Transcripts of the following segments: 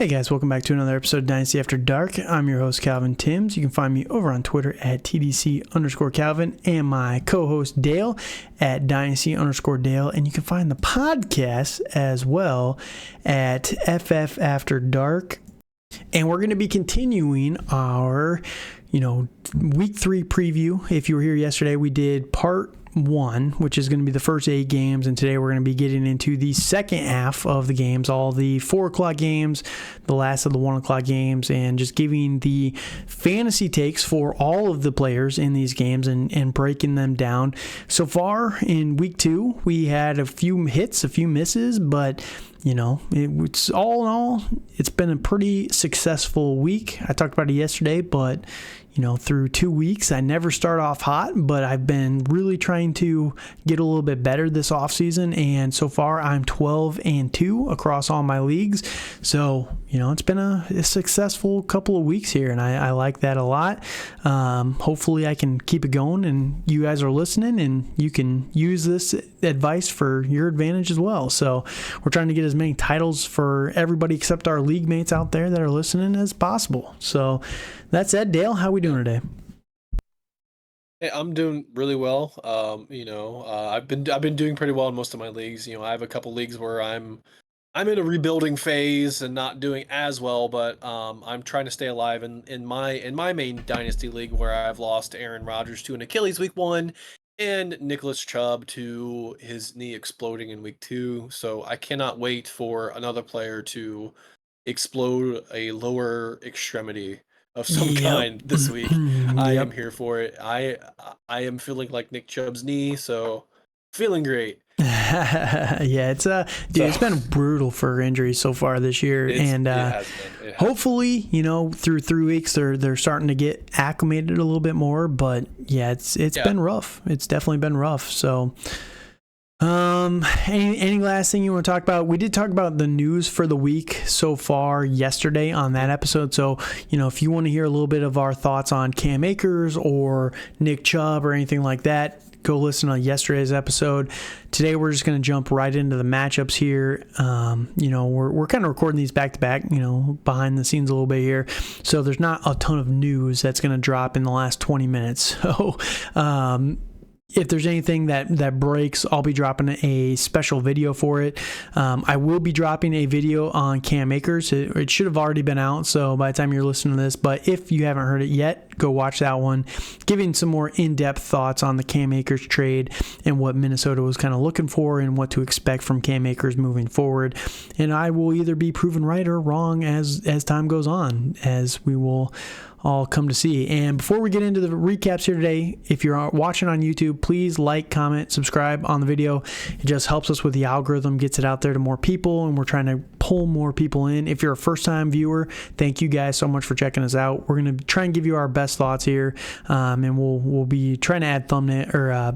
Hey guys, welcome back to another episode of Dynasty After Dark. I'm your host, Calvin Timms. You can find me over on Twitter at TDC_Calvin and my co-host Dale at Dynasty_Dale. And you can find the podcast as well at FF After Dark. And we're going to be continuing our, week 3 preview. If you were here yesterday, we did part 1, which is going to be the first 8 games, and today we're going to be getting into the second half of the games, all the 4 o'clock games, the last of the 1 o'clock games, and just giving the fantasy takes for all of the players in these games and breaking them down. So far in week 2, we had a few hits, a few misses, but it's all in all, it's been a pretty successful week. I talked about it yesterday, but through 2 weeks, I never start off hot, but I've been really trying to get a little bit better this offseason, and so far I'm 12-2 across all my leagues. So, it's been a successful couple of weeks here, and I like that a lot. Hopefully I can keep it going, and you guys are listening, and you can use this advice for your advantage as well. So we're trying to get as many titles for everybody except our league mates out there that are listening as possible. So that said, Dale, how we doing today? Hey, I'm doing really well. I've been doing pretty well in most of my leagues. I have a couple leagues where I'm in a rebuilding phase and not doing as well, but I'm trying to stay alive in my main dynasty league where I've lost Aaron Rodgers to an Achilles week 1 and Nicholas Chubb to his knee exploding in week 2. So I cannot wait for another player to explode a lower extremity of some kind this week. I am here for it. I am feeling like Nick Chubb's knee, so feeling great. Yeah, it's been brutal for injuries so far this year, and hopefully, through 3 weeks they're starting to get acclimated a little bit more. But yeah, it's been rough. It's definitely been rough. So. Any last thing you want to talk about? We did talk about the news for the week so far yesterday on that episode. So, if you want to hear a little bit of our thoughts on Cam Akers or Nick Chubb or anything like that, go listen to yesterday's episode. Today, we're just going to jump right into the matchups here. We're kind of recording these back to back, behind the scenes a little bit here. So there's not a ton of news that's going to drop in the last 20 minutes. So, if there's anything that breaks, I'll be dropping a special video for it. I will be dropping a video on Cam Akers. It should have already been out, so by the time you're listening to this, but if you haven't heard it yet, go watch that one, giving some more in-depth thoughts on the Cam Akers trade and what Minnesota was kind of looking for and what to expect from Cam Akers moving forward. And I will either be proven right or wrong as time goes on, as we will all come to see. And before we get into the recaps here today, if you're watching on YouTube, please like, comment, subscribe on the video. It just helps us with the algorithm, gets it out there to more people, and we're trying to pull more people in. If you're a first-time viewer, thank you guys so much for checking us out. We're going to try and give you our best thoughts here, and we'll be trying to add thumbnail or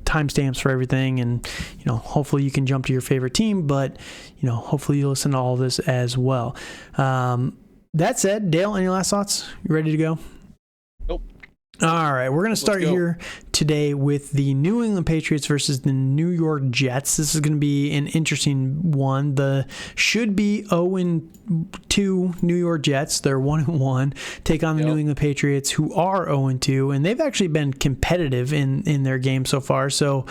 timestamps for everything, and hopefully you can jump to your favorite team, but hopefully you listen to all this as well. That said, Dale, any last thoughts? You ready to go? Nope. All right, we're going to start here today with the New England Patriots versus the New York Jets. This is going to be an interesting one. The should be 0-2 New York Jets. They're 1-1. Take on the New England Patriots, who are 0-2, and they've actually been competitive in their game so far. So,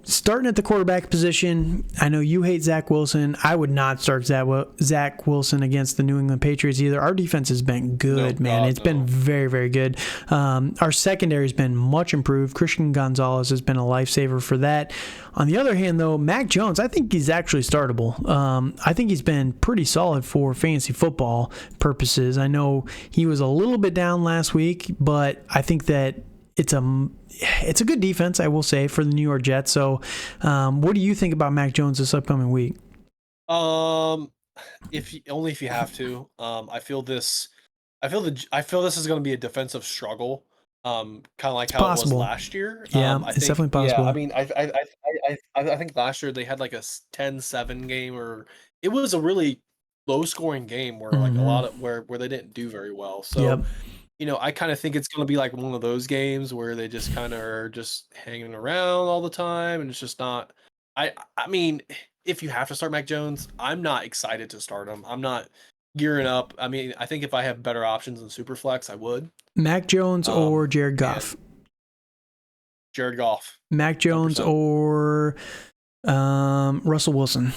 starting at the quarterback position, I know you hate Zach Wilson. I would not start Zach Wilson against the New England Patriots either. Our defense has been good, man. It's been very, very good. Our secondary has been much improved. Christian Gonzalez has been a lifesaver for that. On the other hand, though, Mac Jones, I think he's actually startable. I think he's been pretty solid for fantasy football purposes. I know he was a little bit down last week, but I think that it's a good defense, I will say, for the New York Jets. So, what do you think about Mac Jones this upcoming week? If you have to. I feel this is going to be a defensive struggle. Kind of like how it was last year. Yeah, it's definitely possible. Yeah, I mean, I think last year they had like a 10-7 game, or it was a really low scoring game where like a lot of where they didn't do very well. So. I kind of think it's going to be like one of those games where they just kind of are just hanging around all the time, and it's just not. I mean, if you have to start Mac Jones, I'm not excited to start him. I'm not gearing up. I mean, I think if I have better options in Superflex, I would. Mac Jones or Jared Goff? Jared Goff. Mac Jones 100%. Or Russell Wilson?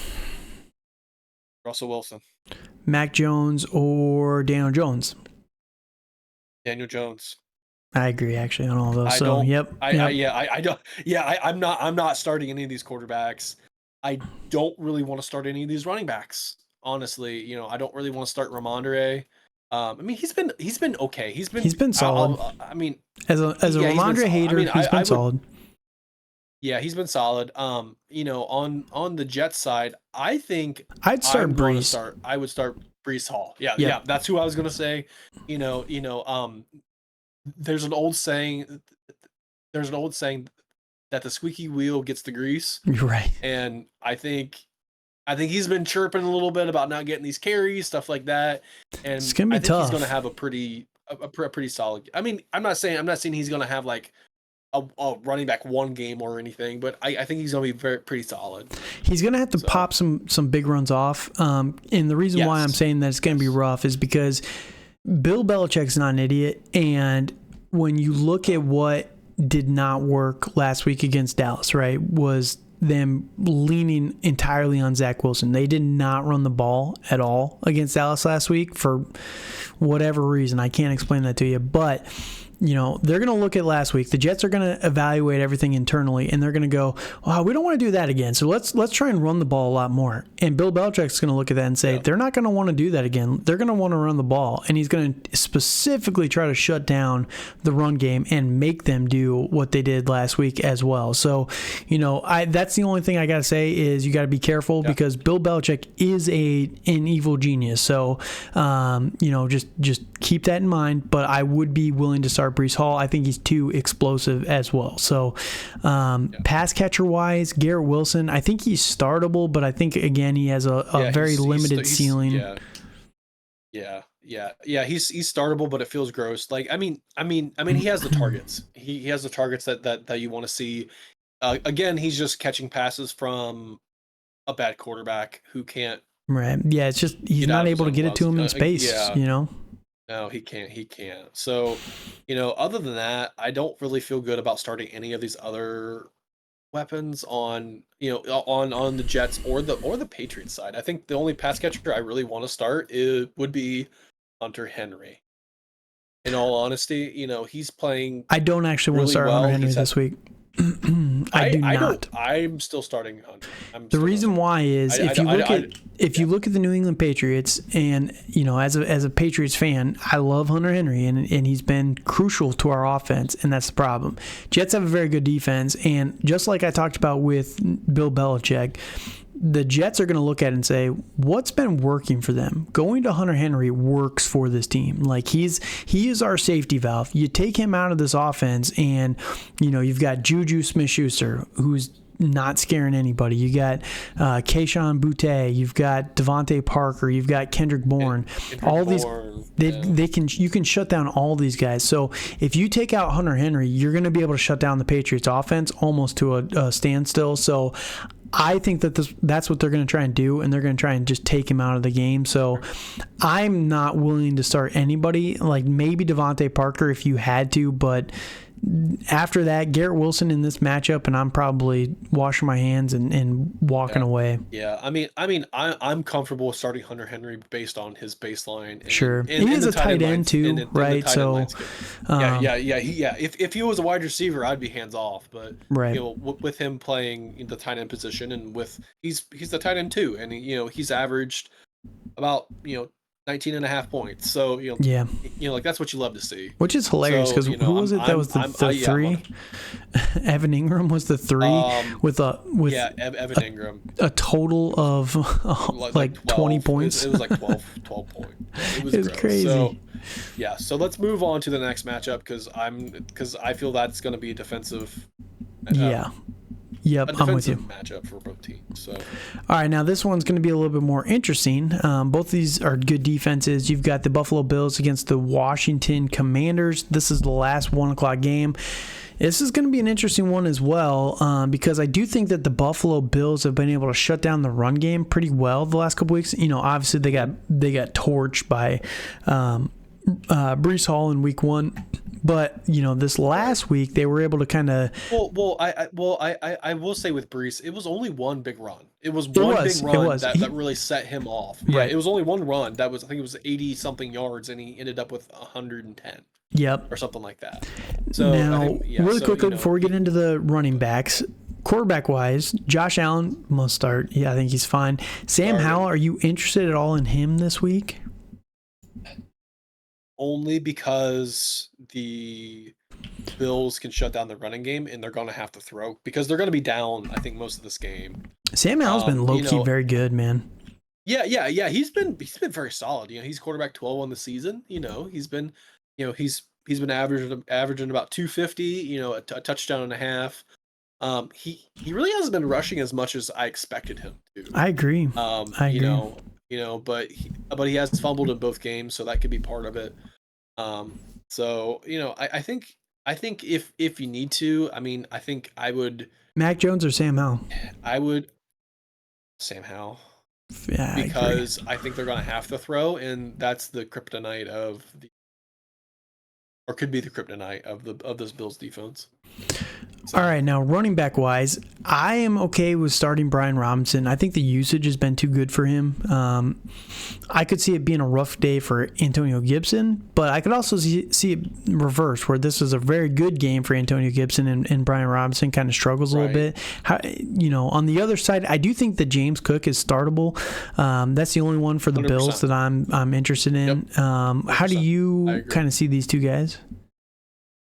Russell Wilson. Mac Jones or Daniel Jones? Daniel Jones. I agree, actually, on all those. I'm not starting any of these quarterbacks. I don't really want to start any of these running backs. Honestly, I don't really want to start Ramondre. I mean, he's been okay. He's been solid. I mean, as a Ramondre hater, he's been solid. Yeah, he's been solid. On the Jets side, I think I'd start Breece. I would start Breece Hall. Yeah, that's who I was gonna say. There's an old saying that the squeaky wheel gets the grease. You're right. And I think he's been chirping a little bit about not getting these carries, stuff like that. And it's gonna be I think tough. He's gonna have a pretty solid. I mean, I'm not saying he's gonna have like a running back one game or anything, but I think he's going to be pretty solid. He's going to have to pop some big runs off. And the reason why I'm saying that it's going to be rough is because Bill Belichick's not an idiot. And when you look at what did not work last week against Dallas, right, was them leaning entirely on Zach Wilson. They did not run the ball at all against Dallas last week for whatever reason. I can't explain that to you, but they're going to look at last week. The Jets are going to evaluate everything internally, and they're going to go, "Oh, we don't want to do that again. So let's try and run the ball a lot more." And Bill Belichick's going to look at that and say, "They're not going to want to do that again. They're going to want to run the ball." And he's going to specifically try to shut down the run game and make them do what they did last week as well. So, that's the only thing I got to say is you got to be careful because Bill Belichick is an evil genius. So, just keep that in mind. But I would be willing to start Breece Hall. I think he's too explosive as well. So pass catcher wise, Garrett Wilson, I think he's startable, but I think again he has a very limited ceiling. He's startable, but it feels gross. Like I mean he has the targets. He has the targets that you want to see. Again, he's just catching passes from a bad quarterback who can't. Right. Yeah, it's just he's not able to get it to him in space. No, he can't. So, other than that, I don't really feel good about starting any of these other weapons on the Jets or the Patriots side. I think the only pass catcher I really want to start would be Hunter Henry. In all honesty, he's playing. I don't actually want to start Hunter Henry this week. I do not. I'm still starting Hunter. The reason why is if you look at the New England Patriots, and as a Patriots fan, I love Hunter Henry, and he's been crucial to our offense, and that's the problem. Jets have a very good defense, and just like I talked about with Bill Belichick, the Jets are going to look at it and say, what's been working for them? Going to Hunter Henry works for this team. Like he is our safety valve. You take him out of this offense and, you've got Juju Smith-Schuster, who's not scaring anybody. You got Kayshon Boutte. You've got Devontae Parker. You've got Kendrick Bourne. You can shut down all these guys. So if you take out Hunter Henry, you're going to be able to shut down the Patriots offense almost to a standstill. So I think that's what they're going to try and do, and they're going to try and just take him out of the game. So I'm not willing to start anybody, like maybe Devontae Parker if you had to, but after that, Garrett Wilson in this matchup, and I'm probably washing my hands and walking away. Yeah, I'm comfortable with starting Hunter Henry based on his baseline. Sure, he is a tight end too, right? So, If he was a wide receiver, I'd be hands off. But right, with him playing the tight end position, and he's the tight end too, and he's averaged about 19.5 points. So like that's what you love to see. Which is hilarious because who was it that was the three? Evan Ingram was the three with Evan Ingram. A total of like 12, 20 points. It was like 12 points. It was crazy. So let's move on to the next matchup because I feel that's going to be a defensive. Yep, I'm with you. Matchup for both teams. So, all right, now this one's going to be a little bit more interesting. Both of these are good defenses. You've got the Buffalo Bills against the Washington Commanders. This is the last 1:00 game. This is going to be an interesting one as well, because I do think that the Buffalo Bills have been able to shut down the run game pretty well the last couple weeks. Obviously they got torched by Breece Hall in week 1. But this last week they were able to kind of. I will say with Breece, it was only one big run. It was one big run that really set him off. Right. Yeah, it was only one run that was, I think it was 80 something yards, and he ended up with 110. Yep. Or something like that. So now, really quickly before we get into the running backs, quarterback wise, Josh Allen must start. Yeah, I think he's fine. Sam Howell, are you interested at all in him this week? Only because the Bills can shut down the running game, and they're going to have to throw because they're going to be down, I think, most of this game. Sam Howell's been low-key very good, man. Yeah. He's been very solid. He's quarterback 12 on the season. He's been averaging about 250. A touchdown and a half. He really hasn't been rushing as much as I expected him to. I agree. But he has fumbled in both games, so that could be part of it. I think if you need to, I think I would. Mac Jones or Sam Howell? I would Sam Howell. Yeah, because I think they're going to have to throw, and that's the kryptonite could be the kryptonite of this Bills defense. So. All right, now running back wise, I am okay with starting Brian Robinson. I think the usage has been too good for him. I could see it being a rough day for Antonio Gibson, but I could also see it reverse, where this is a very good game for Antonio Gibson and Brian Robinson kind of struggles a little bit. On the other side, I do think that James Cook is startable. That's the only one for the 100%. Bills that I'm interested in. Yep. How do you kind of see these two guys?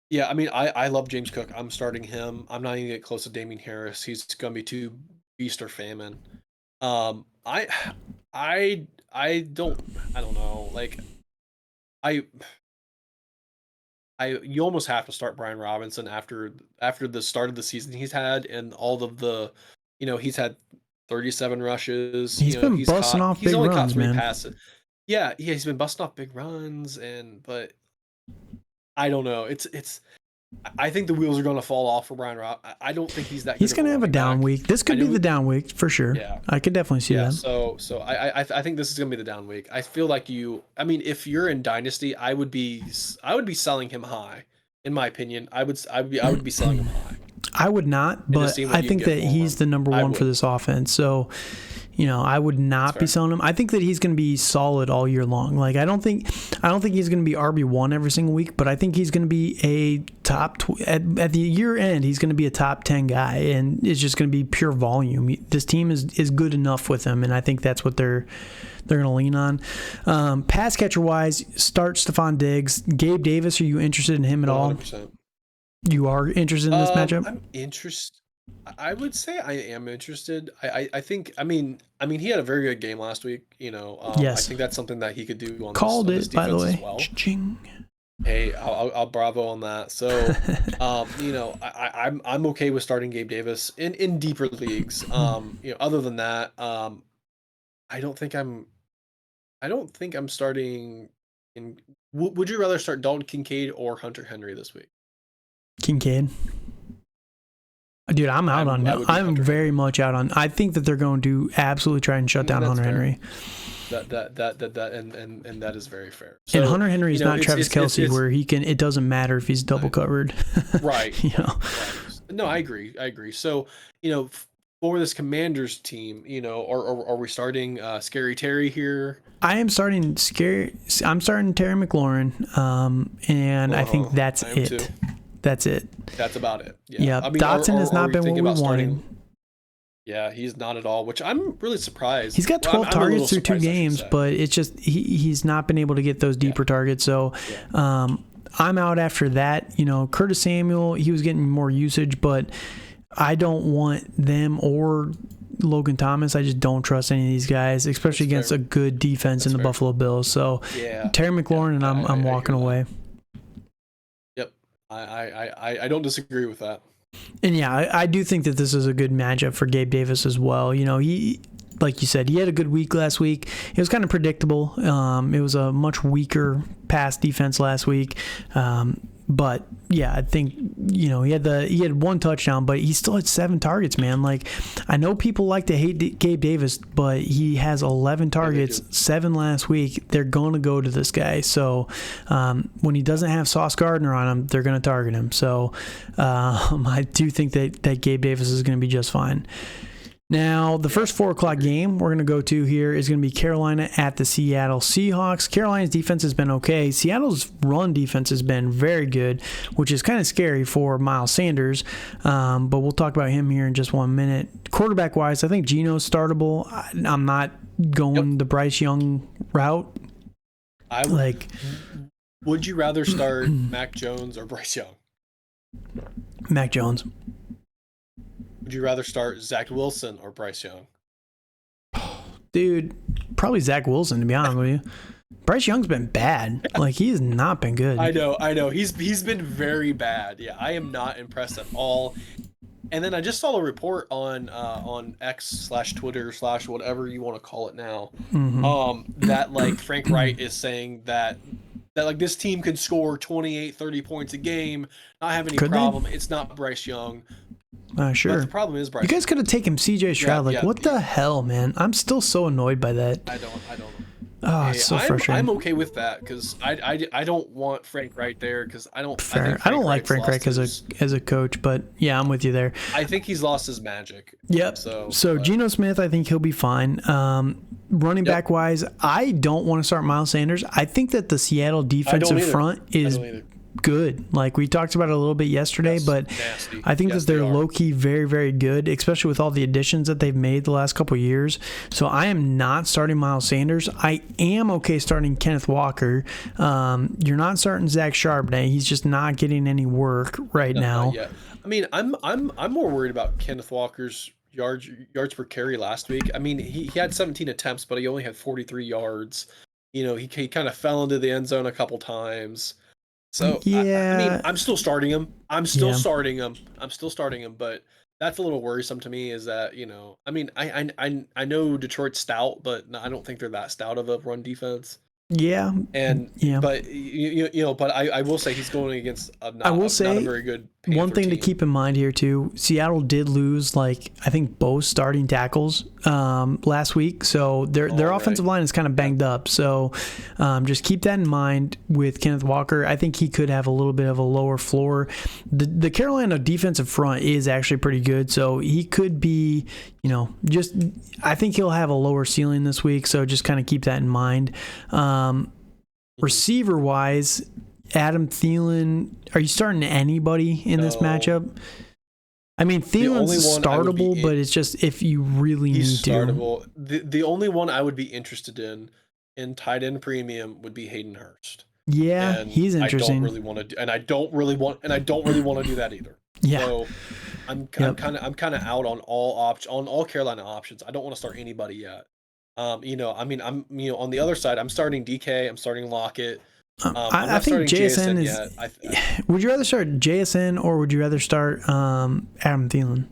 Yeah, I love James Cook. I'm starting him. I'm not even get close to Damien Harris. He's gonna be too feast or famine. I don't know. Like, you almost have to start Brian Robinson after the start of the season he's had, and all of the, he's had 37 rushes. He's been busting off big runs, man. Yeah, he's been busting off big runs, but. I don't know. I think the wheels are going to fall off for Brian Rob. I don't think he's that. He's going to have a down week. This could be the down week for sure. Yeah, I could definitely see that. So I think this is going to be the down week. I feel like if you're in Dynasty, I would be selling him high. In my opinion, I would be selling him high. I would not, but I think that he's the number one for this offense. So. I would not be selling him. I think that he's going to be solid all year long. Like I don't think he's going to be RB1 every single week, but I think he's going to be a top at the year end. He's going to be a top 10 guy, and it's just going to be pure volume. This team is good enough with him, and I think that's what they're going to lean on. Pass catcher wise, start Stephon Diggs. Gabe Davis, are you interested in him at 100%. All? You are interested in this matchup? I'm interested. I would say I am interested. I think he had a very good game last week. Yes. I think that's something that he could do on this defense by the way. As well. Ching. Hey, I'll bravo on that. So, I'm okay with starting Gabe Davis in deeper leagues. Other than that, I don't think I'm starting. Would you rather start Dalton Kincaid or Hunter Henry this week? Kincaid. Dude, I'm out on him. I'm very much out on. I think that they're going to absolutely try and shut down Hunter Henry. And that is very fair. So, and Hunter Henry is not Travis Kelce, where he can. It doesn't matter if he's double covered. Right. Right. No, I agree. So for this Commanders team, are we starting Scary Terry here? I am starting I'm starting Terry McLaurin, and I think that's it. Too. That's it. That's about it. Yeah. Dotson has not been what we wanted. Yeah, he's not at all, which I'm really surprised. He's got 12 targets through 2 games, but it's just he's not been able to get those deeper targets. So I'm out after that. Curtis Samuel, he was getting more usage, but I don't want them or Logan Thomas. I just don't trust any of these guys, especially against a good defense in the Buffalo Bills. So Terry McLaurin, and I'm walking away. I don't disagree with that. And I do think that this is a good matchup for Gabe Davis as well. He, like you said, he had a good week last week. It was kind of predictable. It was a much weaker pass defense last week. But yeah, I think he had one touchdown, but he still had 7 targets, man. Like, I know people like to hate Gabe Davis, but he has 11 targets, 7 last week. They're going to go to this guy. So when he doesn't have Sauce Gardner on him, they're going to target him. So I do think that Gabe Davis is going to be just fine. Now, the first 4 o'clock game we're going to go to here is going to be Carolina at the Seattle Seahawks. Carolina's defense has been okay. Seattle's run defense has been very good, which is kind of scary for Miles Sanders, but we'll talk about him here in just 1 minute. Quarterback-wise, I think Geno's startable. I'm not going the Bryce Young route. Would you rather start Mac Jones or Bryce Young? Mac Jones. Would you rather start Zach Wilson or Bryce Young? Dude, probably Zach Wilson, to be honest with you. Bryce Young's been bad. Like, he has not been good. I know. He's been very bad. Yeah, I am not impressed at all. And then I just saw a report on X/Twitter/ whatever you want to call it now, that like Frank Wright is saying that like this team could score 28, 30 points a game, not have any problem. It's not Bryce Young. Sure. But the problem is Bryce. You guys could have taken CJ Stroud. What the hell, man? I'm still so annoyed by that. I don't. Oh, it's so frustrating. I'm okay with that because I don't want Frank Wright there because I don't. Fair. I don't like Frank Wright as a coach, but yeah, I'm with you there. I think he's lost his magic. Yep. So Geno Smith, I think he'll be fine. Running back wise, I don't want to start Miles Sanders. I think that the Seattle defensive front is good. Like, we talked about it a little bit yesterday, but nasty. I think that they're low-key very, very good, especially with all the additions that they've made the last couple of years. So I am not starting Miles Sanders. I am okay starting Kenneth Walker. You're not starting Zach Charbonnet. He's just not getting any work right now. Yeah. I mean, I'm more worried about Kenneth Walker's yards per carry last week. I mean, he had 17 attempts, but he only had 43 yards. He kind of fell into the end zone a couple times. So yeah, I mean, I'm still starting him. Starting him, but that's a little worrisome to me. Is that I mean, I know Detroit's stout, but I don't think they're that stout of a run defense. Yeah, but but I will say he's going against not a very good. One thing to keep in mind here too, Seattle did lose I think both starting tackles last week, so their offensive line is kind of banged up. So just keep that in mind with Kenneth Walker. I think he could have a little bit of a lower floor. The Carolina defensive front is actually pretty good, so he could be I think he'll have a lower ceiling this week. So just kind of keep that in mind. Receiver wise, Adam Thielen, are you starting anybody in this matchup? I mean, Thielen's startable, but it's just if you really need to. Startable. The only one I would be interested in tight end premium would be Hayden Hurst. Yeah, he's interesting. I don't really want to do that either. Yeah. So I'm kind of out on all Carolina options. I don't want to start anybody yet. I mean, I'm on the other side. I'm starting DK. I'm starting Lockett. I think JSN is. Would you rather start JSN or would you rather start Adam Thielen?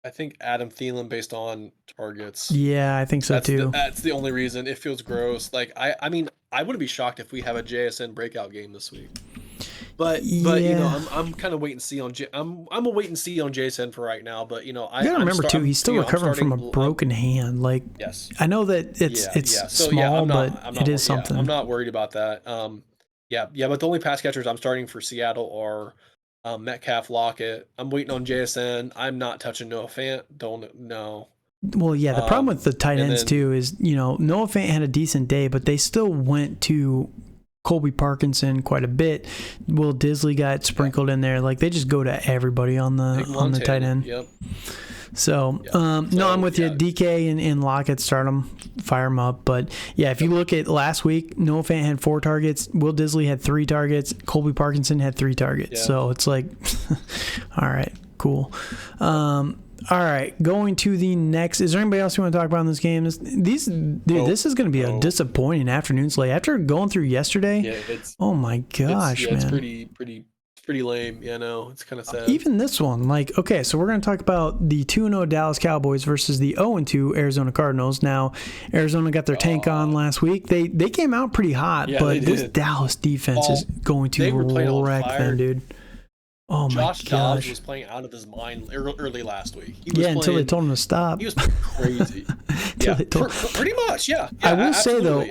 I think Adam Thielen based on targets. Yeah, I think so too. That's the only reason. It feels gross. I mean, I wouldn't be shocked if we have a JSN breakout game this week. But I'm kind of wait and see on I'm a wait and see on JSN for right now. But you gotta remember too, he's still recovering from a broken hand. Yes, I know that it's small, but it is something. I'm not worried about that. But the only pass catchers I'm starting for Seattle are Metcalf, Lockett. I'm waiting on JSN. I'm not touching Noah Fant. Don't know. Well, yeah, the problem with the tight ends too is Noah Fant had a decent day, but they still went to Colby Parkinson quite a bit. Will Disley got sprinkled in there. Like, they just go to everybody on the tight end. Yep. So, I'm with you. DK and Lockett, start them, fire them up. But yeah, if you look at last week, Noah Fant had 4 targets. Will Disley had 3 targets. Colby Parkinson had 3 targets. Yeah. So it's like, all right, cool. All right, going to the next. Is there anybody else you want to talk about in this game? This is going to be a disappointing afternoon slate. After going through yesterday, oh my gosh, man. It's pretty pretty lame. It's kind of sad. Even this one, like, okay, so we're going to talk about the 2-0 Dallas Cowboys versus the 0-2 Arizona Cardinals. Now, Arizona got their tank on last week. They came out pretty hot, but this Dallas defense is going to wreck them, dude. Oh my gosh. Josh Dobbs was playing out of his mind early last week. Until they told him to stop. He was crazy. Pretty much, yeah. I will say, though,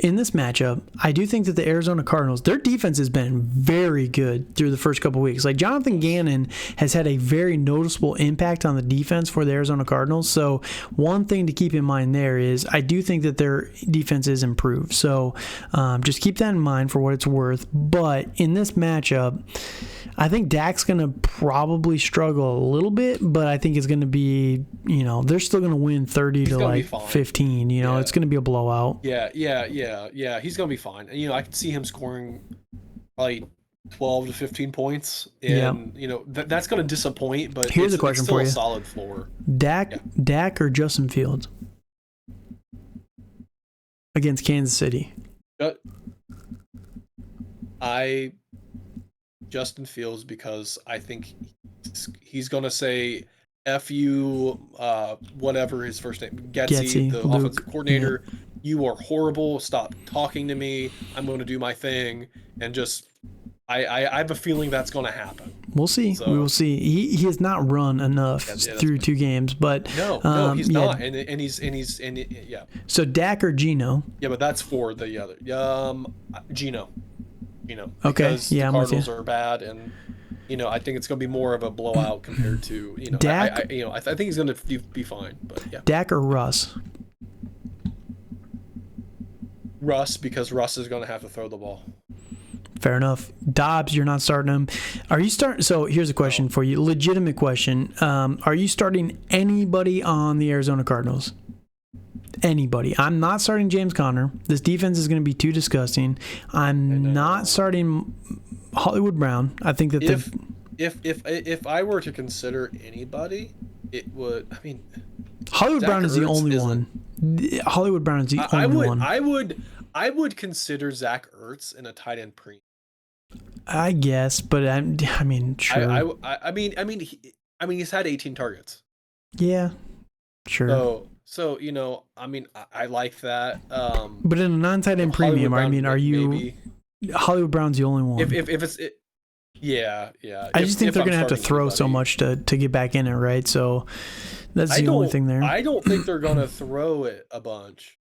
in this matchup, I do think that the Arizona Cardinals, their defense has been very good through the first couple of weeks. Like, Jonathan Gannon has had a very noticeable impact on the defense for the Arizona Cardinals. So one thing to keep in mind there is I do think that their defense is improved. So just keep that in mind for what it's worth. But in this matchup, I think Dak's going to probably struggle a little bit, but I think it's going to be, they're still going to win 30 to 15. It's going to be a blowout. Yeah. He's going to be fine. And, I can see him scoring probably 12 to 15 points. And, that's going to disappoint, but here's a question for you. It's still a solid floor. Dak or Justin Fields against Kansas City? Justin Fields, because I think he's going to say F you, whatever his first name, Getsy, the Luke, offensive coordinator. Yeah. You are horrible. Stop talking to me. I'm going to do my thing. And just, I have a feeling that's going to happen. We'll see. We will see. He has not run enough through 2 games, but no, he's not. And he's So Dak or Geno? Yeah, but that's for the other. Geno. Okay. Yeah, the Cardinals are bad, and I think it's going to be more of a blowout compared to Dak. I think he's going to be fine, but yeah. Dak or Russ? Russ, because Russ is going to have to throw the ball. Fair enough. Dobbs, you're not starting him. Are you starting? So here's a question for you, legitimate question. Are you starting anybody on the Arizona Cardinals? Anybody. I'm not starting James Conner. This defense is going to be too disgusting. I'm not starting Hollywood Brown. I think that if I were to consider anybody, it would. I mean, Hollywood Brown is the only one. Hollywood Brown is the only one. I would consider Zach Ertz in a tight end premium. I guess, but I mean, sure. I mean, he's had 18 targets. Yeah, sure. So I mean, I like that. But in a non-tight end premium, are you? Maybe, Hollywood Brown's the only one. If it's yeah. I just think they're gonna have to throw so much to get back in it, right? So that's the only thing there. I don't think they're gonna throw it a bunch.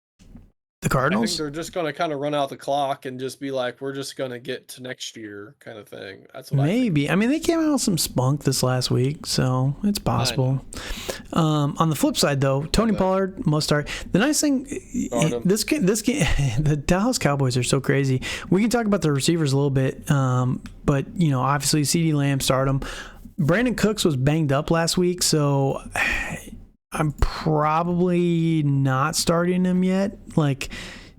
The Cardinals? I think they're just going to kind of run out the clock and just be like, we're just going to get to next year kind of thing. That's what maybe. I mean, they came out with some spunk this last week, so it's possible. On the flip side, though, Tony Pollard must start. The nice thing, this game, the Dallas Cowboys are so crazy. We can talk about the receivers a little bit, but obviously CeeDee Lamb started him. Brandon Cooks was banged up last week, so I'm probably not starting him yet. Like,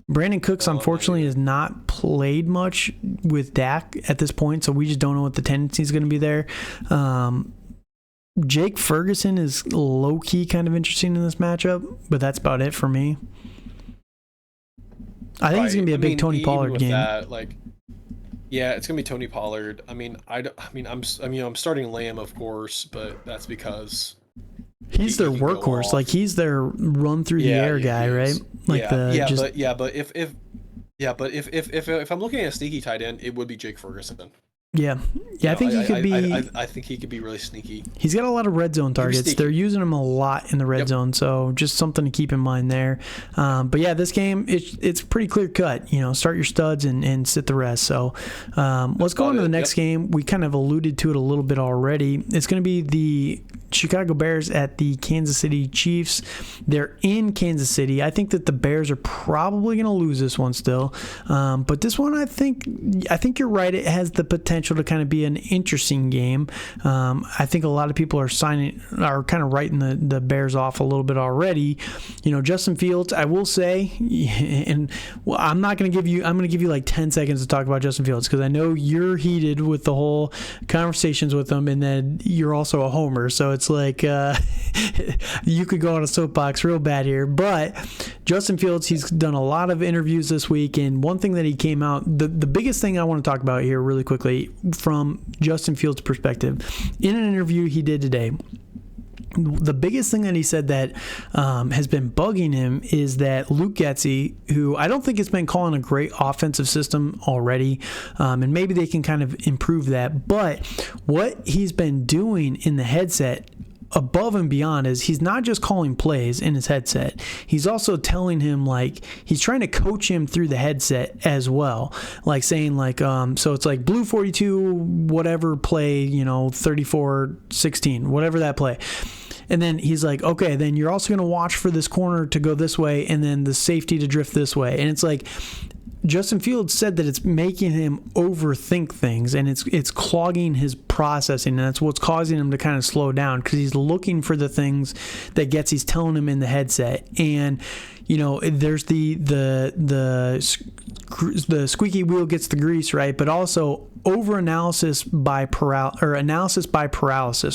Brandon Cooks, unfortunately, has not played much with Dak at this point, so we just don't know what the tendency is going to be there. Jake Ferguson is low-key kind of interesting in this matchup, but that's about it for me. I think it's going to be a big Tony Pollard game. Yeah, it's going to be Tony Pollard. I'm starting Lamb, of course, but that's because he's their workhorse. Like, he's their run through the air guy, right? Like but if I'm looking at a sneaky tight end, it would be Jake Ferguson. Yeah. I think he could be. I think he could be really sneaky. He's got a lot of red zone targets. They're using him a lot in the red zone, so just something to keep in mind there. But yeah, this game it's pretty clear cut. Start your studs and sit the rest. So let's go on to the next game. We kind of alluded to it a little bit already. It's going to be the Chicago Bears at the Kansas City Chiefs. They're in Kansas City. I think that the Bears are probably going to lose this one still. But this one, I think you're right. It has the potential to kind of be an interesting game. I think a lot of people are kind of writing the Bears off a little bit already. Justin Fields, I will say, and I'm going to give you like 10 seconds to talk about Justin Fields, because I know you're heated with the whole conversations with him, and then you're also a homer. So it's like you could go on a soapbox real bad here. But Justin Fields, he's done a lot of interviews this week, and one thing that he came out, the biggest thing I want to talk about here really quickly from Justin Fields' perspective, in an interview he did today, the biggest thing that he said that has been bugging him is that Luke Getsy, who I don't think has been calling a great offensive system already, and maybe they can kind of improve that, but what he's been doing in the headset above and beyond is he's not just calling plays in his headset. He's also telling him, like, he's trying to coach him through the headset as well. Like saying, like, so it's like blue 42, whatever play, 34-16, whatever that play. And then he's like, okay, then you're also going to watch for this corner to go this way and then the safety to drift this way. And it's like, Justin Fields said that it's making him overthink things, and it's clogging his processing, and that's what's causing him to kind of slow down because he's looking for the things that he's telling him in the headset. And there's the squeaky wheel gets the grease, right? But also analysis by paralysis,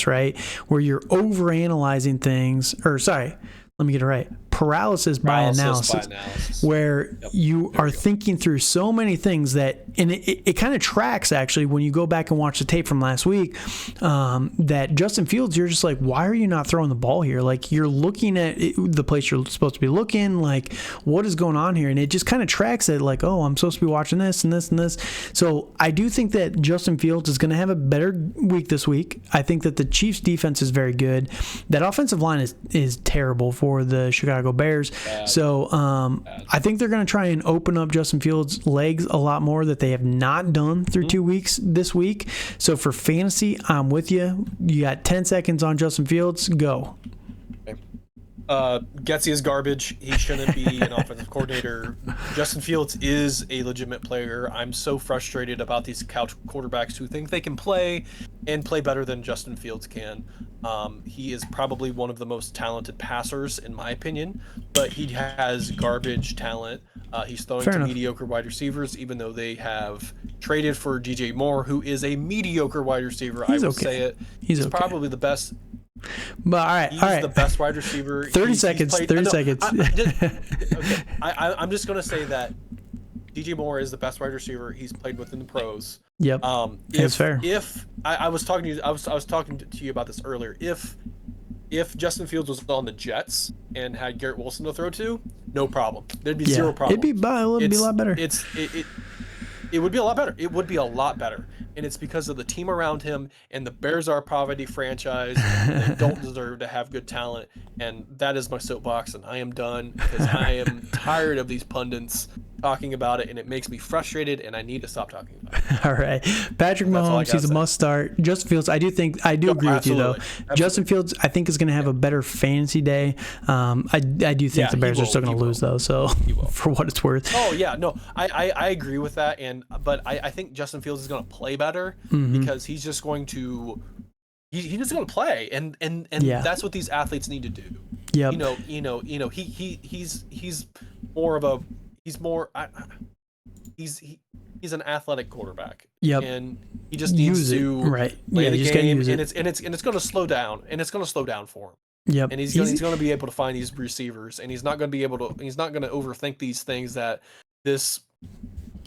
right? Where you're overanalyzing things, let me get it right. Paralysis by analysis, where you are thinking through so many things that, and it kind of tracks actually when you go back and watch the tape from last week, that Justin Fields, you're just like, why are you not throwing the ball here? Like, you're looking at the place you're supposed to be looking, like, what is going on here? And it just kind of tracks it, like, oh, I'm supposed to be watching this and this and this. So I do think that Justin Fields is going to have a better week this week. I think that the Chiefs defense is very good. That offensive line is terrible for the Chicago Bears. So I think they're going to try and open up Justin Fields' legs a lot more that they have not done through 2 weeks this week. So for fantasy, I'm with you. You got 10 seconds on Justin Fields. Go. Getsy is garbage. He shouldn't be an offensive coordinator. Justin Fields is a legitimate player. I'm so frustrated about these couch quarterbacks who think they can play and play better than Justin Fields can. He is probably one of the most talented passers, in my opinion, but he has garbage talent. He's throwing to mediocre wide receivers, even though they have traded for DJ Moore, who is a mediocre wide receiver. I will say it. He's probably the best. But all right, he's the best wide receiver. 30 seconds. I'm just going to say that DJ Moore is the best wide receiver he's played with in the pros. Yep, that's fair. If I was talking to you, I was talking to you about this earlier. If Justin Fields was on the Jets and had Garrett Wilson to throw to, no problem. There'd be zero problem. It'd be a lot better. It would be a lot better. It would be a lot better. And it's because of the team around him, and the Bears are a poverty franchise. They don't deserve to have good talent. And that is my soapbox, and I am done because I am tired of these pundits talking about it, and it makes me frustrated, and I need to stop talking about it. All right. Patrick Mahomes, he's a must start. Justin Fields, I do agree with you, though. Absolutely. Justin Fields, I think, is going to have a better fantasy day. I do think the Bears are still going to lose, though, so for what it's worth. Oh, yeah. No, I agree with that, but I think Justin Fields is going to play better because he's just going to he's just going to play, and that's what these athletes need to do. Yep. He's more of a he's an athletic quarterback. Yep. And he just needs to play the game, and it's going to slow down, and it's going to slow down for him. Yep. And he's going to be able to find these receivers, and he's not going to overthink these things that this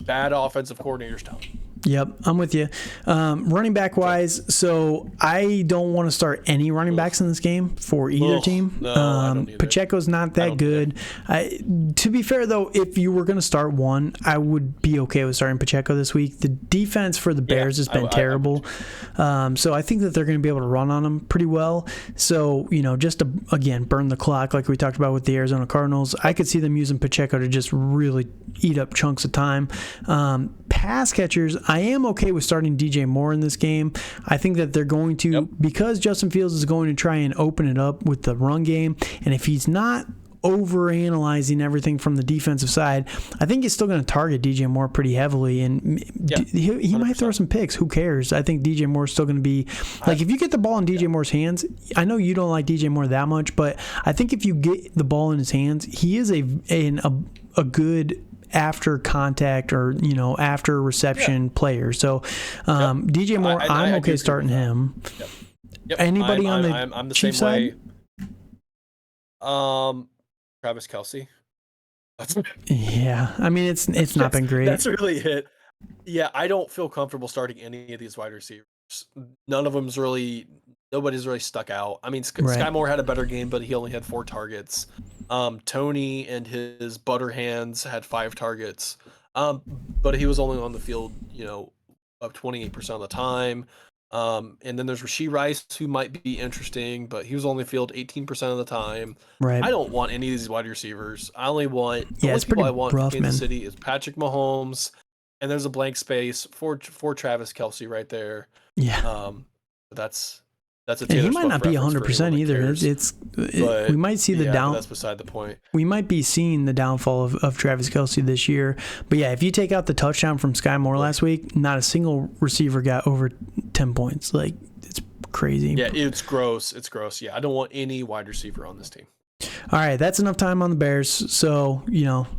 bad offensive coordinator's telling him. Yep, I'm with you. Running back wise, so I don't want to start any running backs in this game for either team. No, I don't either. Pacheco's not that good. To be fair, though, if you were going to start one, I would be okay with starting Pacheco this week. The defense for the Bears has been terrible. So I think that they're going to be able to run on them pretty well. So, just to, again, burn the clock like we talked about with the Arizona Cardinals, I could see them using Pacheco to just really eat up chunks of time. Pass catchers, I am okay with starting DJ Moore in this game. I think that they're going to, because Justin Fields is going to try and open it up with the run game, and if he's not overanalyzing everything from the defensive side, I think he's still going to target DJ Moore pretty heavily, and he might throw some picks. Who cares? I think DJ Moore is still going to be, like, if you get the ball in DJ Moore's hands, I know you don't like DJ Moore that much, but I think if you get the ball in his hands, he is a good after contact or after reception player. So DJ Moore, I'm okay starting him. Yep, Anybody on the I'm the Chiefs same side? way. Travis Kelce. That's Yeah, I mean it's not that's, been great. that's really it. Yeah, I don't feel comfortable starting any of these wide receivers. None of them's really, nobody's really stuck out. I mean, Right. Sky Moore had a better game, but he only had 4 targets. Tony and his butter hands had 5 targets, but he was only on the field, up 28% of the time. And then there's Rashee Rice, who might be interesting, but he was only field 18% of the time. Right. I don't want any of these wide receivers. The Yeah, only it's people pretty I want for rough, Kansas man. City is Patrick Mahomes, and there's a blank space for Travis Kelce right there. Yeah. But that's a And he Taylor might Swift not be reference for anyone 100% that either. cares. We But might see the yeah, but down. that's beside the point. We might be seeing the downfall of Travis Kelce this year. But yeah, if you take out the touchdown from Sky Moore last week, not a single receiver got over 10 points. Like, it's crazy. Yeah, it's gross. It's gross. Yeah, I don't want any wide receiver on this team. All right, that's enough time on the Bears. So,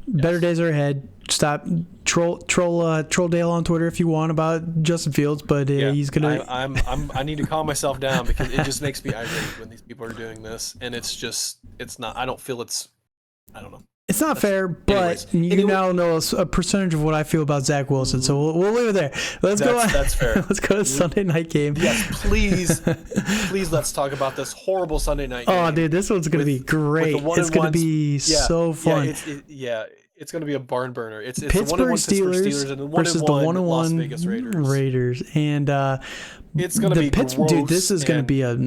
better days are ahead. Stop troll Dale on Twitter if you want about Justin Fields, but he's gonna. I need to calm myself down because it just makes me irate when these people are doing this, and it's not. I don't feel it's. I don't know. It's not fair, but you now know a percentage of what I feel about Zach Wilson, so we'll leave it there. That's fair. Let's go to Sunday night game. Yes, please let's talk about this horrible Sunday night game. Oh, dude, this one's going to be great. It's going to be so fun. Yeah, it's going to be a barn burner. It's Pittsburgh the 1-1 Steelers and the 1-1 versus the 1-1 Las Vegas Raiders. And it's going to be gross. Dude, this is going to be a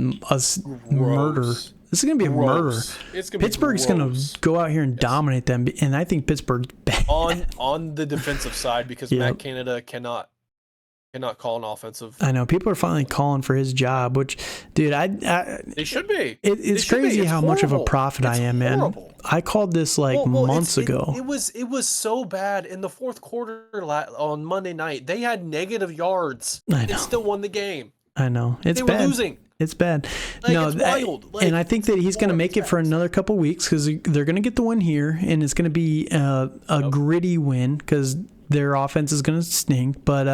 murder. This is going to be a murder. Pittsburgh's going to go out here and dominate them, and I think Pittsburgh's bad. On the defensive side, because Matt Canada cannot call an offensive. I know people are finally calling for his job, which, dude, they should be. It's crazy how much of a prophet I am, man. I called this months ago. It was so bad in the fourth quarter on Monday night. They had negative yards and still won the game. I know it's bad. They were losing. It's bad. It's wild. And I think that he's going to make it for another couple weeks because they're going to get the win here, and it's going to be a gritty win because their offense is going to stink. But,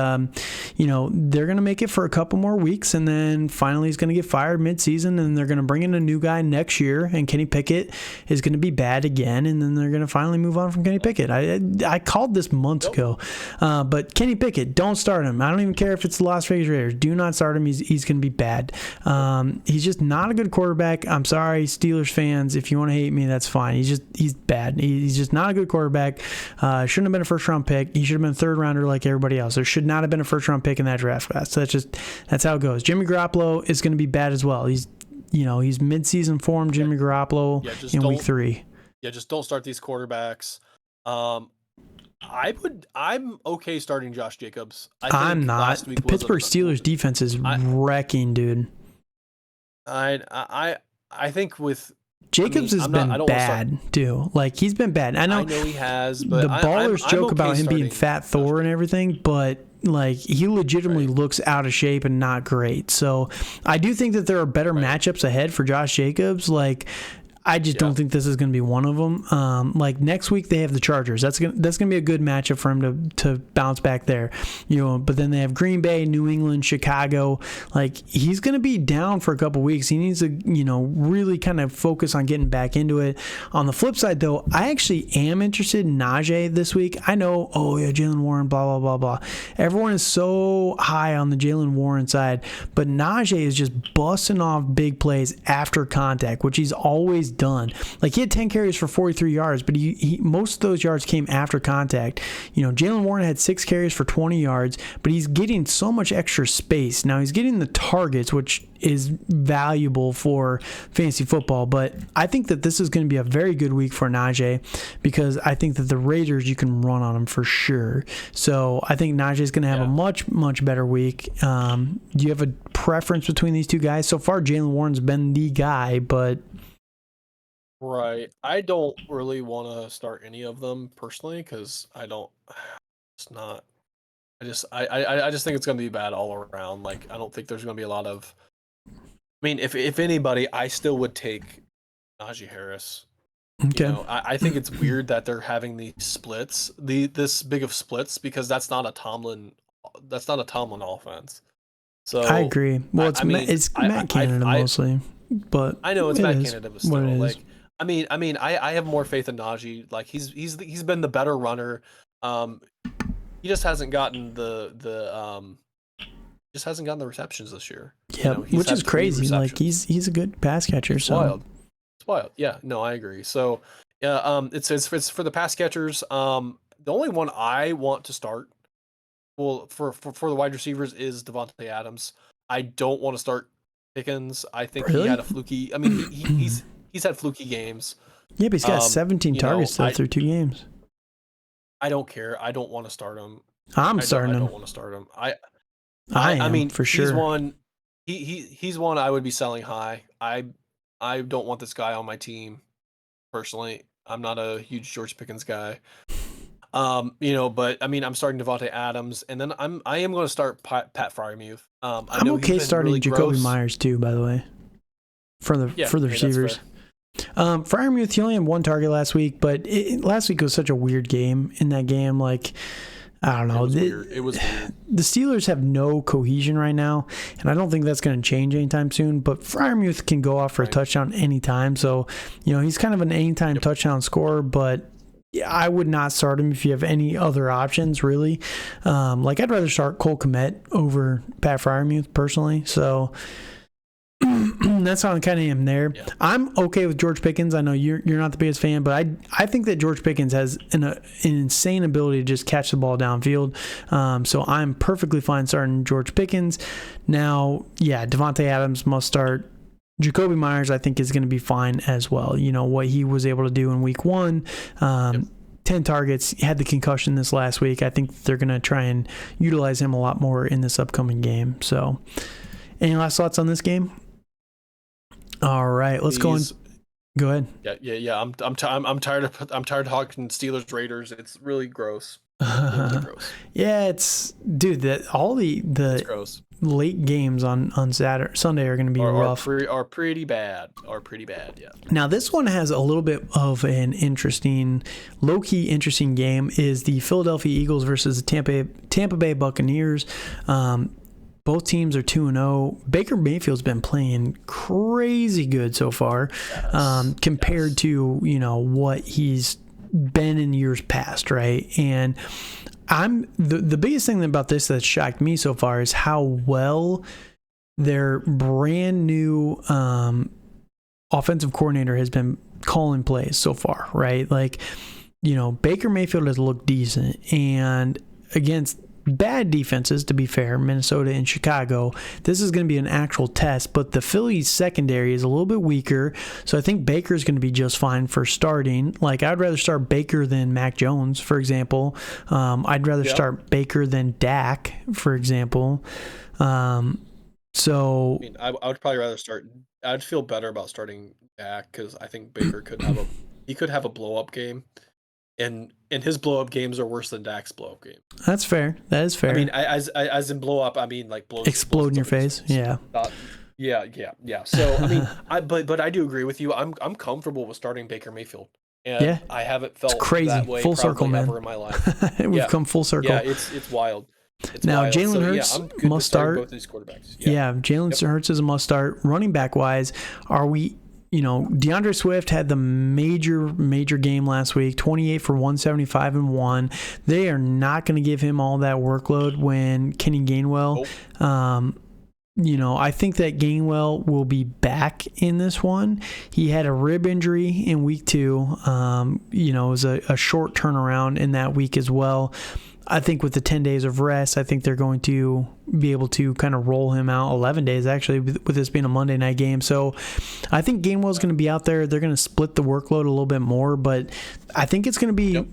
they're going to make it for a couple more weeks, and then finally he's going to get fired midseason, and they're going to bring in a new guy next year, and Kenny Pickett is going to be bad again, and then they're going to finally move on from Kenny Pickett. I called this months ago. But Kenny Pickett, don't start him. I don't even care if it's the Las Vegas Raiders. Do not start him. He's going to be bad. He's just not a good quarterback. I'm sorry, Steelers fans. If you want to hate me, that's fine. He's bad. He's just not a good quarterback. Shouldn't have been a first-round pick. He should have been a third-rounder like everybody else. There should not have been a first-round pick in that draft class. So that's how it goes. Jimmy Garoppolo is going to be bad as well. He's mid-season form. Jimmy Garoppolo in week 3. Yeah, just don't start these quarterbacks. I'm okay starting Josh Jacobs. I'm not. The Pittsburgh Steelers defense is wrecking, dude. I think with Jacobs has been bad too. Like, he's been bad. I know he has, but the ballers joke okay about him being Fat Thor and everything, but like, he legitimately looks out of shape and not great. So I do think that there are better matchups ahead for Josh Jacobs. Like, I just don't think this is going to be one of them. Like, next week they have the Chargers. That's gonna be a good matchup for him to bounce back there. But then they have Green Bay, New England, Chicago. Like, he's going to be down for a couple weeks. He needs to really kind of focus on getting back into it. On the flip side, though, I actually am interested in Najee this week. I know, Jaylen Warren, blah blah blah blah. Everyone is so high on the Jaylen Warren side, but Najee is just busting off big plays after contact, which he's always done. Like, he had 10 carries for 43 yards, but he most of those yards came after contact. Jaylen Warren had 6 carries for 20 yards, but he's getting so much extra space. Now he's getting the targets, which is valuable for fantasy football, but I think that this is going to be a very good week for Najee because I think that the Raiders, you can run on them for sure. So I think Najee is going to have a much, much better week. Do you have a preference between these two guys? So far, Jaylen Warren's been the guy, but right. I don't really want to start any of them personally because I just think it's going to be bad all around. Like, I don't think there's going to be a lot of. I mean, if anybody, I still would take Najee Harris. Okay. I think it's weird that they're having these splits, this big of splits, because that's not a Tomlin offense. I So agree. Well, it's Matt Canada I mostly, but I know it's it Matt is Canada, but what it still, is. like, I have more faith in Najee. Like, he's been the better runner. Um, he just hasn't gotten the receptions this year. Yep, He's which is had 3 crazy. Like receptions. he's a good pass catcher. It's So wild. It's wild. Yeah, no, I agree. So, yeah, it's for the pass catchers. The only one I want to start, well, for the wide receivers is Devontae Adams. I don't want to start Pickens. I think he really, had a fluky. I mean, he's had fluky games. yeah, but he's got 17 targets though I through 2 games. I don't care. I don't want to start him. I'm I starting him. don't want to start him. I I am mean, for he's sure. one. He's one I would be selling high. I don't want this guy on my team personally. I'm not a huge George Pickens guy. But I mean, I'm starting Devontae Adams, and then I am going to start Pat Fryermuth. I I'm know he's okay been starting really Jacoby gross. Myers too. By the way, for the Yeah, hey, that's receivers. fair. Fryermuth, he only had 1 target last week, but last week was such a weird game. In that game, like I don't know, It was weird. the Steelers have no cohesion right now, and I don't think that's going to change anytime soon. But Fryermuth can go off for a touchdown anytime, so he's kind of an anytime touchdown scorer. But yeah, I would not start him if you have any other options, really. Like I'd rather start Cole Kmet over Pat Fryermuth personally. So that's how I kind of am there. Yeah. I'm okay with George Pickens. I know you're not the biggest fan, but I think that George Pickens has an insane ability to just catch the ball downfield. So I'm perfectly fine starting George Pickens. Now, yeah, Devontae Adams must start. Jacoby Myers, I think, is going to be fine as well. What he was able to do in week 1. 10 targets, he had the concussion this last week. I think they're going to try and utilize him a lot more in this upcoming game. So, any last thoughts on this game? All right, let's go on. Go ahead. Yeah. I'm tired of talking Steelers Raiders. It's really gross. Really gross. Yeah, it's all the It's gross. late games on Sunday are going to be rough. Are pretty bad. Yeah. Now this one has a little bit of an low-key interesting game. Is the Philadelphia Eagles versus the Tampa Bay Buccaneers. Both teams are 2-0. Baker Mayfield's been playing crazy good so far, compared to what he's been in years past, right? And the biggest thing about this that shocked me so far is how well their brand new offensive coordinator has been calling plays so far, right? Like, Baker Mayfield has looked decent, and against bad defenses, to be fair, Minnesota and Chicago, this is going to be an actual test, but the Phillies secondary is a little bit weaker, so I think Baker's going to be just fine for starting. Like, I'd rather start Baker than Mac Jones, for example. I'd rather start Baker than Dak, for example. So I mean, I would probably rather start. I'd feel better about starting Dak because I think Baker could have a blow up game, and his blow up games are worse than Dak's blow up game. That's fair. That is fair. I mean, as in blow up, I mean like explode in your face. Yeah. Yeah. So I mean, but I do agree with you. I'm comfortable with starting Baker Mayfield, and I haven't felt it's crazy. that way full circle, man. ever in my life. We've come full circle. Yeah, it's wild. Now, Jalen Hurts must start. Both these quarterbacks. Yeah, Jalen Hurts is a must start. Running back wise, are we? DeAndre Swift had the major game last week, 28 for 175 and 1. They are not going to give him all that workload when Kenny Gainwell. I think that Gainwell will be back in this one. He had a rib injury in week 2. It was a short turnaround in that week as well. I think with the 10 days of rest, I think they're going to be able to kind of roll him out 11 days, actually, with this being a Monday night game. So I think Gainwell's going to be out there. They're going to split the workload a little bit more, but I think it's going to be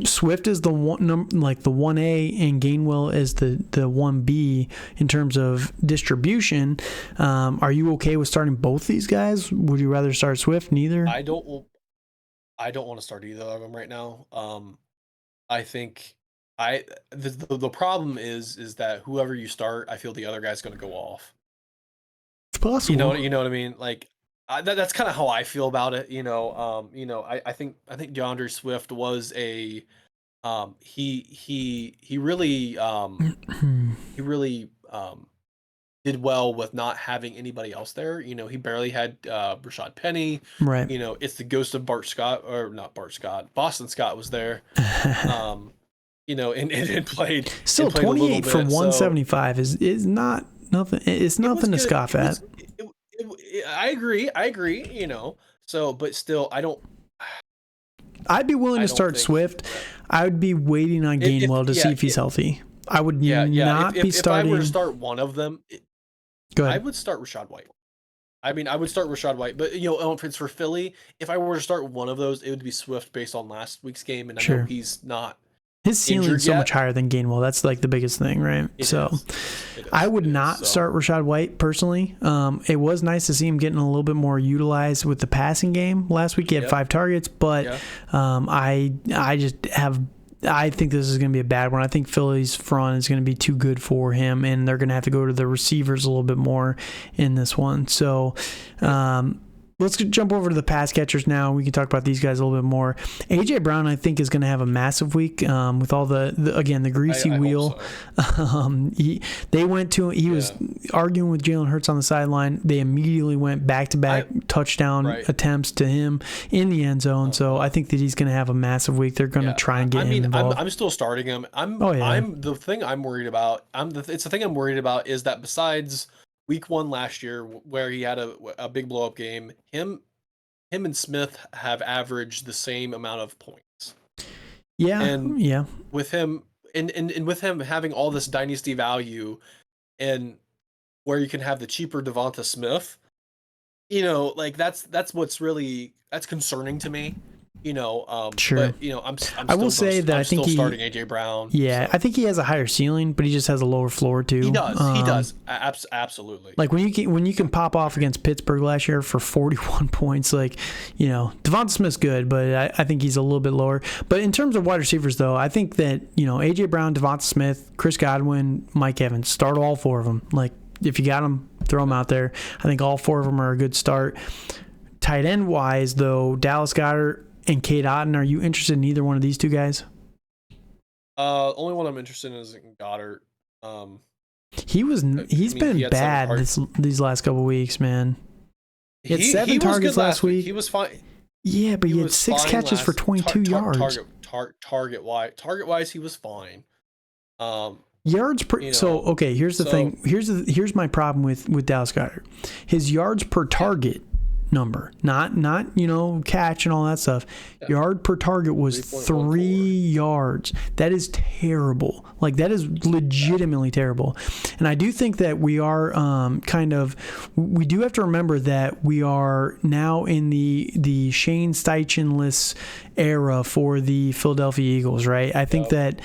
Swift is the one, like the 1A, and Gainwell is the 1B in terms of distribution. Are you okay with starting both these guys? Would you rather start Swift? Neither? I don't want to start either of them right now. I think the problem is that whoever you start, I feel the other guy's going to go off. It's possible. You know what I mean? Like that's kind of how I feel about it. I think DeAndre Swift was he really did well with not having anybody else there. He barely had Rashad Penny. Right. It's the ghost of Bart Scott, or not Bart Scott. Boston Scott was there. Um, and played Still, and played a little 28 for bit. 175 is not nothing. It's nothing to scoff at. I agree. So, but still, I'd be willing I to don't start think Swift. I would be waiting on Gainwell to see if he's healthy. I would not be starting. If I were to start one of them, Go ahead. I would start Rashad White. I mean, I would start Rashad White, but if it's for Philly, if I were to start one of those, it would be Swift based on last week's game, and I know he's not. His ceiling's so much higher than Gainwell. That's like the biggest thing, right? It is. I would not start Rashad White personally. It was nice to see him getting a little bit more utilized with the passing game last week. He had 5 targets, but I think this is going to be a bad one. I think Philly's front is going to be too good for him, and they're going to have to go to the receivers a little bit more in this one. So, let's jump over to the pass catchers now. We can talk about these guys a little bit more. A.J. Brown, I think, is going to have a massive week with all the greasy wheel. So. He was arguing with Jalen Hurts on the sideline. They immediately went back-to-back touchdown attempts to him in the end zone. So I think that he's going to have a massive week. They're going to try and get him involved. I'm still starting him. The thing I'm worried about. It's the thing I'm worried about is that besides Week 1 last year, where he had a big blow up game, him and Smith have averaged the same amount of points. With him and with him having all this dynasty value, and where you can have the cheaper Devonta Smith, that's what's really concerning to me. Sure. But I'm I will say that I think still starting AJ Brown. Yeah, so. I think he has a higher ceiling, but he just has a lower floor too. He does. Absolutely. Like when you can pop off against Pittsburgh last year for 41 points, Devonta Smith's good, but I think he's a little bit lower. But in terms of wide receivers, though, I think that AJ Brown, Devonta Smith, Chris Godwin, Mike Evans, start all 4 of them. Like if you got them, throw them out there. I think all 4 of them are a good start. Tight end wise, though, Dallas Goedert and Cade Otton, are you interested in either one of these 2 guys? Only one I'm interested in is Goddard. He's been bad these last couple of weeks, man. He had 7 targets last week. He was fine. Yeah, but he had 6 catches for 22 yards. Target wise, he was fine. Yards per here's the thing. Here's my problem with Dallas Goedert. His yards per target number, not catch and all that stuff. Yard per target was 3 yards. That is terrible. Like that is legitimately terrible. And I do think that we are we do have to remember that we are now in the Shane Steichen-less era for the Philadelphia Eagles, right? I think that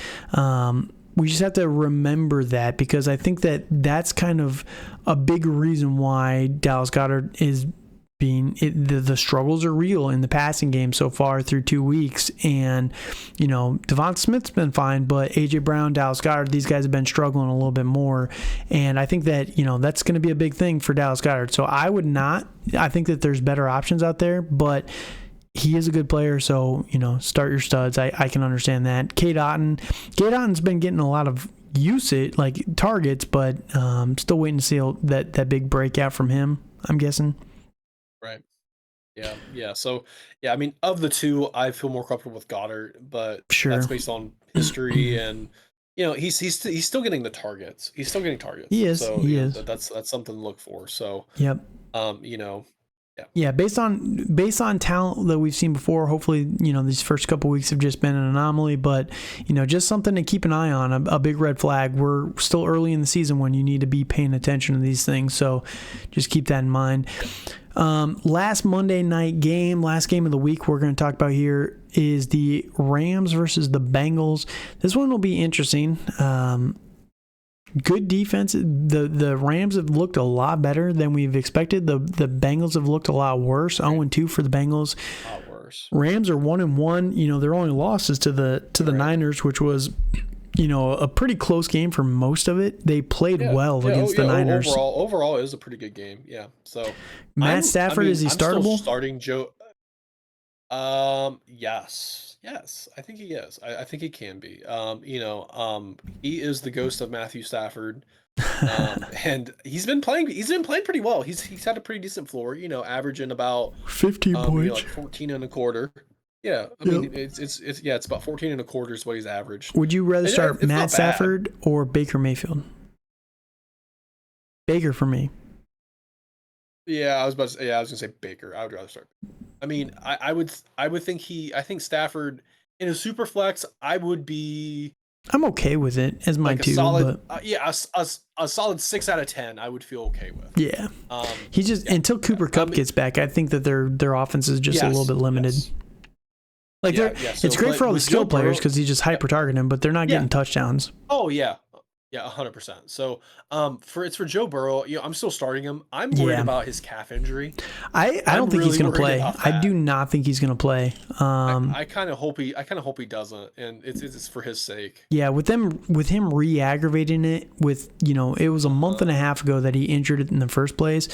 we just have to remember that, because I think that that's kind of a big reason why Dallas Goedert is the struggles are real in the passing game so far through 2 weeks. And Devonta Smith's been fine, but AJ Brown, Dallas Goedert, these guys have been struggling a little bit more. And I think that that's going to be a big thing for Dallas Goedert. So I think that there's better options out there, but he is a good player, so start your studs. I can understand that. Cade Otton's been getting a lot of usage, like targets, but still waiting to see that big breakout from him, I'm guessing. Right. Yeah. So, I mean, of the 2, I feel more comfortable with Goddard, but that's based on history, and he's still getting the targets. He's still getting targets. He is. So, he is. That's something to look for. So, yep. Yeah, based on talent that we've seen before, hopefully, these first couple weeks have just been an anomaly, but, just something to keep an eye on, a big red flag. We're still early in the season when you need to be paying attention to these things, so just keep that in mind. Last Monday night game, last game of the week we're going to talk about here is the Rams versus the Bengals. This one will be interesting. Good defense. The Rams have looked a lot better than we've expected. The Bengals have looked a lot worse. 0-2 for the Bengals. A lot worse. Rams are 1-1. Their only losses to the Niners, which was a pretty close game for most of it. They played well against the Niners. Overall, it was a pretty good game. Yeah. So Matt Stafford, is he startable? Still starting Joe. Yes, I think he is. I think he can be. He is the ghost of Matthew Stafford. And he's been playing pretty well. He's had a pretty decent floor, averaging about 15 points. like 14 and a quarter. Yeah, I Yep. mean it's about 14 and a quarter is what he's averaged. Would you rather And start it's not Matt bad. Stafford or Baker Mayfield? Baker for me. Yeah, I was gonna say Baker. I would rather start. I mean, I would think Stafford in a super flex, I would be I'm okay with it as my like a two, solid, but a solid 6 out of 10. I would feel okay with. yeah, he just until Cooper Kupp gets back, I think that their offense is just a little bit limited. Yes. Like it's great for all the skill players because he's just hyper targeting them, but they're not getting touchdowns. Oh yeah. Yeah, 100%. So, for Joe Burrow, I'm still starting him. I'm worried about his calf injury. I don't think he's going to play. I do not think he's going to play. I kind of hope he doesn't, and it's for his sake. Yeah, with him re-aggravating it with, it was a month and a half ago that he injured it in the first place.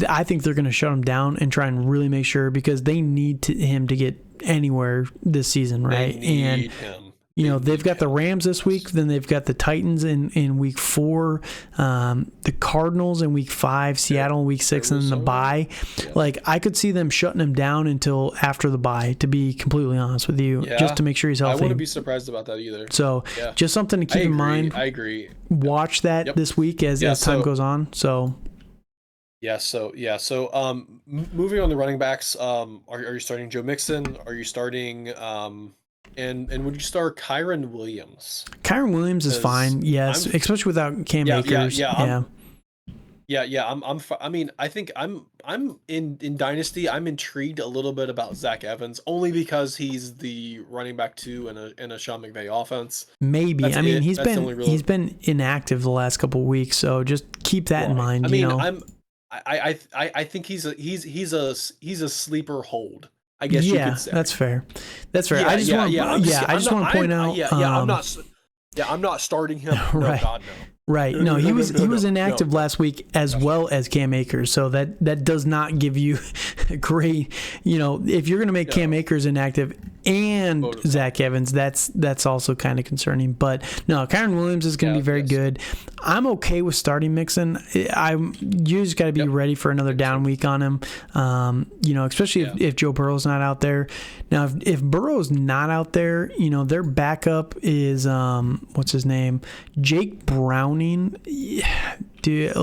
I think they're going to shut him down and try and really make sure because they need him to get anywhere this season, right? They need him. They've got the Rams this week, then they've got the Titans in week 4, the Cardinals in week 5, Seattle in week 6, and then the bye. Yeah. Like, I could see them shutting him down until after the bye, to be completely honest with you, just to make sure he's healthy. I wouldn't be surprised about that either. So, just something to keep in mind. I agree. Watch that this week as time goes on. So... moving on to running backs, are you starting Joe Mixon? Are you starting and would you start Kyren Williams? Kyren Williams is fine, yes, especially without Cam Akers. I think I'm in Dynasty. I'm intrigued a little bit about Zach Evans only because he's the running back 2 in a Sean McVay offense. Maybe. He's been inactive the last couple of weeks, so just keep that in mind. I think he's a sleeper hold. I guess you could say. That's fair. I just want to point out. I'm not starting him. Right. No, God, no. Right. No, he was inactive last week as well as Cam Akers. So that does not give you great, if you're going to make Cam Akers inactive and Zach Evans, that's also kind of concerning. But no, Kyren Williams is going to be very good. I'm okay with starting Mixon. You just got to be ready for another down week on him. Especially if Joe Burrow's not out there. Now, if Burrow's not out there, their backup is what's his name? Jake Browning. Dude,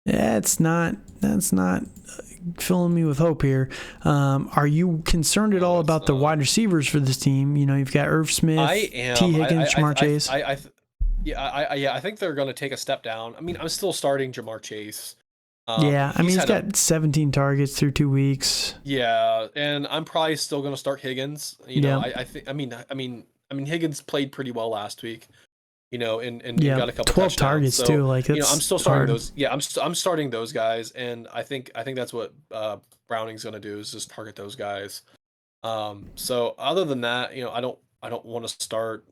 that's not filling me with hope here. Are you concerned at all about the wide receivers for this team? You've got Irv Smith, I am. T. Higgins, Jamar Chase. I think they're going to take a step down. I mean, I'm still starting Jamar Chase. He's got 17 targets through 2 weeks. Yeah, and I'm probably still going to start Higgins. I think. I mean, Higgins played pretty well last week. And got a couple 12 targets so, too. I'm still starting those. Yeah, I'm starting those guys, and I think that's what Browning's going to do is just target those guys. So other than that, I don't want to start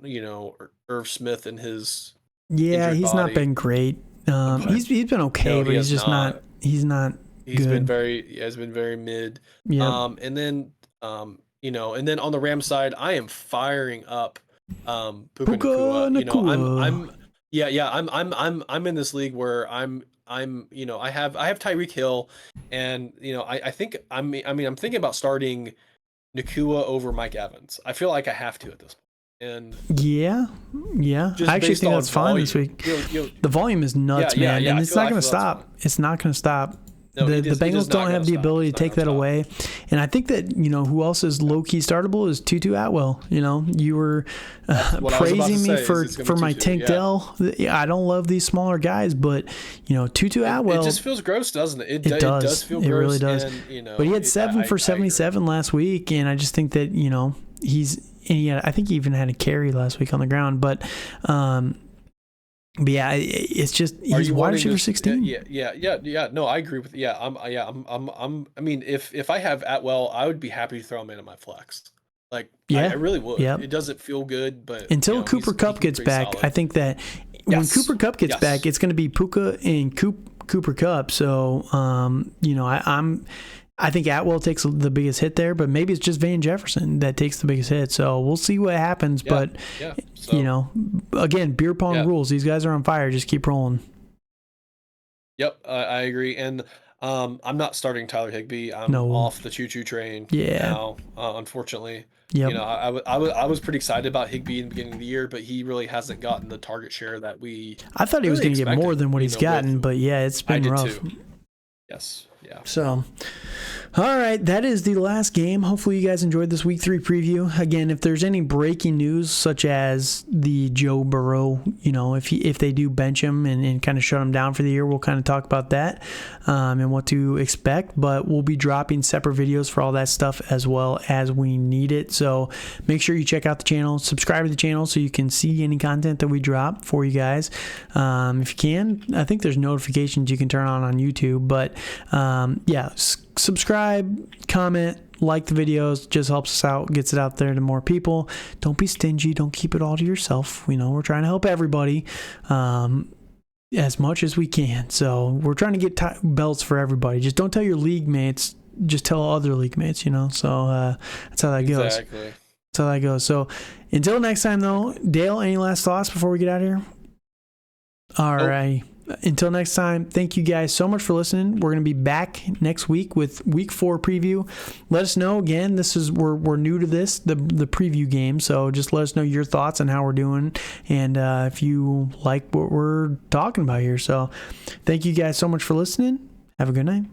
Irv Smith and his he's body. not been great. He's been okay, but he's just not. He's not. He's been very mid. Yeah. And then and then on the Rams side, I am firing up Puka Nacua. I'm in this league where I'm I have Tyreek Hill, and I'm thinking about starting Nacua over Mike Evans. I feel like I have to at this point. And I actually think that's fine this week. The volume is nuts, man, and it's not going to stop. It's not going to stop. No, the Bengals don't have the ability to take that away. And I think that, who else is low-key startable is Tutu Atwell. You were praising me for my Tank Dell. I don't love these smaller guys, but, Tutu Atwell. It just feels gross, doesn't it? It does feel gross. It really does. And, but he had 7 for 77 last week, and I just think that, I think he even had a carry last week on the ground. But it's just he's wide receiver 16. Yeah. No, I agree with. I mean, if I have Atwell, I would be happy to throw him in my flex. I really would. Yep. It doesn't feel good, but until Cooper Kupp gets back, solid. I think that when Cooper Kupp gets back, it's going to be Puka and Cooper Kupp. So, I'm I think Atwell takes the biggest hit there, but maybe it's just Van Jefferson that takes the biggest hit. So we'll see what happens. Yeah, But, so, again, beer pong rules. These guys are on fire. Just keep rolling. Yep, I agree. And I'm not starting Tyler Higbee. I'm off the choo-choo train now, unfortunately. Yep. I was pretty excited about Higbee in the beginning of the year, but he really hasn't gotten the target share that I thought he was going to get more than what he's gotten, but it's been rough. Too. Yes. Yeah. So, all right, that is the last game. Hopefully you guys enjoyed this week 3 preview. Again, if there's any breaking news, such as the Joe Burrow, if they do bench him and kind of shut him down for the year, we'll kind of talk about that and what to expect. But we'll be dropping separate videos for all that stuff as well as we need it. So make sure you check out the channel, subscribe to the channel so you can see any content that we drop for you guys. If you can, I think there's notifications you can turn on YouTube, but subscribe, comment, like the videos, just helps us out, gets it out there to more people. Don't be stingy, don't keep it all to yourself. We're trying to help everybody as much as we can. So we're trying to get belts for everybody. Just don't tell your league mates, just tell other league mates, so that's how that goes. Exactly. That's how that goes. So until next time though, Dale, any last thoughts before we get out of here? All right. Until next time, thank you guys so much for listening. We're going to be back next week with week 4 preview. Let us know again. We're new to this, the preview game. So just let us know your thoughts on how we're doing and if you like what we're talking about here. So thank you guys so much for listening. Have a good night.